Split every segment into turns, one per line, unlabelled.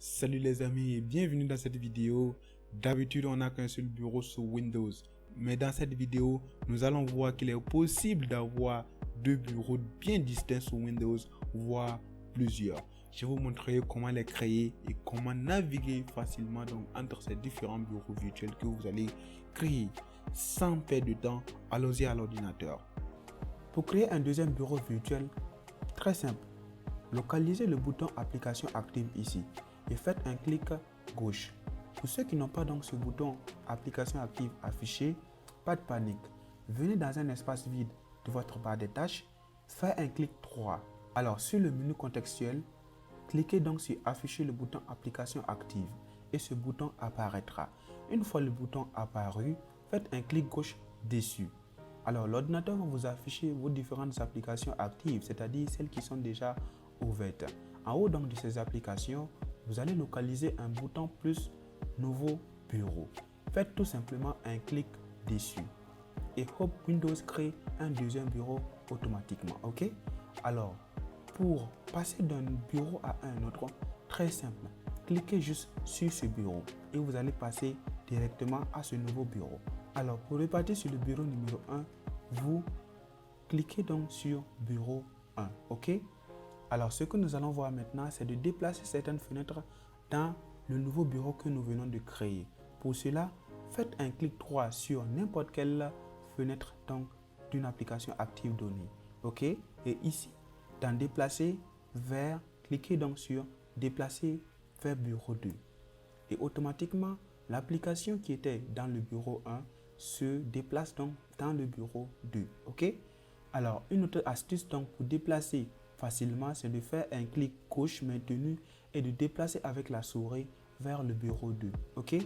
Salut les amis et bienvenue dans cette vidéo. D'habitude on n'a qu'un seul bureau sur Windows, mais dans cette vidéo nous allons voir qu'il est possible d'avoir deux bureaux bien distincts sur Windows, voire plusieurs. Je vais vous montrer comment les créer et comment naviguer facilement donc entre ces différents bureaux virtuels que vous allez créer. Sans perdre de temps, allons-y à l'ordinateur. Pour créer un deuxième bureau virtuel, très simple, localisez le bouton application active ici et faites un clic gauche. Pour ceux qui n'ont pas donc ce bouton application active affiché, pas de panique. Venez dans un espace vide de votre barre des tâches, faites un clic droit. Alors sur le menu contextuel, cliquez donc sur afficher le bouton application active et ce bouton apparaîtra. Une fois le bouton apparu, faites un clic gauche dessus. Alors l'ordinateur va vous afficher vos différentes applications actives, c'est-à-dire celles qui sont déjà ouvertes. En haut donc de ces applications, vous allez localiser un bouton plus nouveau bureau. Faites tout simplement un clic dessus et hop, Windows crée un deuxième bureau automatiquement. Ok? Alors pour passer d'un bureau à un autre, très simple, cliquez juste sur ce bureau et vous allez passer directement à ce nouveau bureau. Alors pour repartir sur le bureau numéro 1, vous cliquez donc sur bureau 1. Ok? Alors ce que nous allons voir maintenant, c'est de déplacer certaines fenêtres dans le nouveau bureau que nous venons de créer. Pour cela, faites un clic droit sur n'importe quelle fenêtre d'une application active donnée. Ok? Et ici, dans déplacer vers, cliquez donc sur déplacer vers bureau 2. Et automatiquement, l'application qui était dans le bureau 1 se déplace donc dans le bureau 2. Ok? Alors, une autre astuce donc pour déplacer facilement, c'est de faire un clic gauche maintenu et de déplacer avec la souris vers le bureau 2. Ok?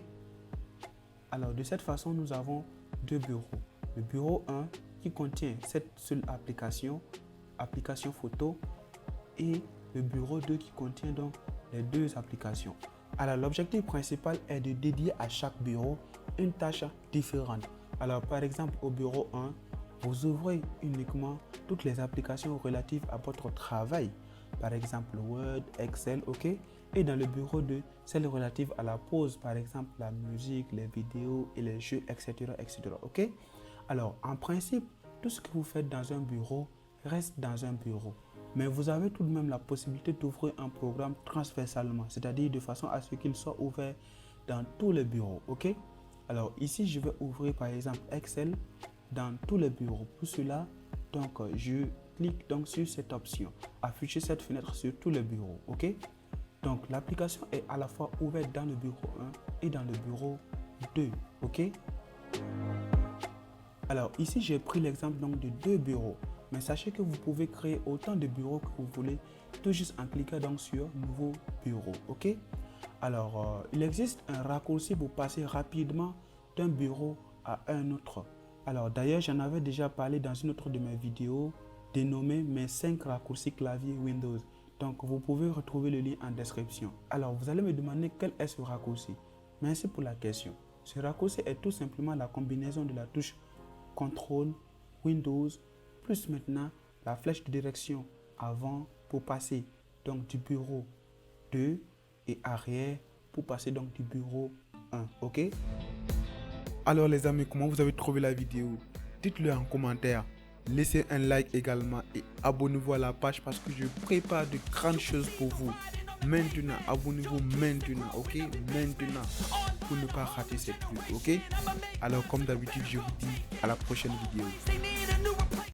Alors, de cette façon, nous avons deux bureaux. Le bureau 1 qui contient cette seule application, application photo, et le bureau 2 qui contient donc les deux applications. Alors, l'objectif principal est de dédier à chaque bureau une tâche différente. Alors, par exemple, au bureau 1, vous ouvrez uniquement toutes les applications relatives à votre travail. Par exemple, Word, Excel, ok? Et dans le bureau 2, celles relatives à la pause, par exemple, la musique, les vidéos et les jeux, etc., etc., ok? Alors, en principe, tout ce que vous faites dans un bureau reste dans un bureau. Mais vous avez tout de même la possibilité d'ouvrir un programme transversalement, c'est-à-dire de façon à ce qu'il soit ouvert dans tous les bureaux, ok? Alors ici, je vais ouvrir par exemple Excel dans tous les bureaux. Pour cela, donc je clique donc sur cette option, afficher cette fenêtre sur tous les bureaux, ok? Donc l'application est à la fois ouverte dans le bureau 1 et dans le bureau 2, ok? Alors ici, j'ai pris l'exemple donc de deux bureaux. Mais sachez que vous pouvez créer autant de bureaux que vous voulez, tout juste en cliquant donc sur nouveau bureau. Ok? Alors, il existe un raccourci pour passer rapidement d'un bureau à un autre. Alors d'ailleurs, j'en avais déjà parlé dans une autre de mes vidéos dénommée mes 5 raccourcis clavier Windows. Donc vous pouvez retrouver le lien en description. Alors vous allez me demander quel est ce raccourci. Merci pour la question. Ce raccourci est tout simplement la combinaison de la touche CTRL, Windows, plus maintenant la flèche de direction avant pour passer donc du bureau 2 et arrière pour passer donc du bureau 1. Ok? Alors les amis, comment vous avez trouvé la vidéo? Dites-le en commentaire. Laissez un like également et abonnez-vous à la page parce que je prépare de grandes choses pour vous. Maintenant, abonnez-vous maintenant, ok? Maintenant, pour ne pas rater cette vidéo, ok? Alors comme d'habitude, je vous dis à la prochaine vidéo.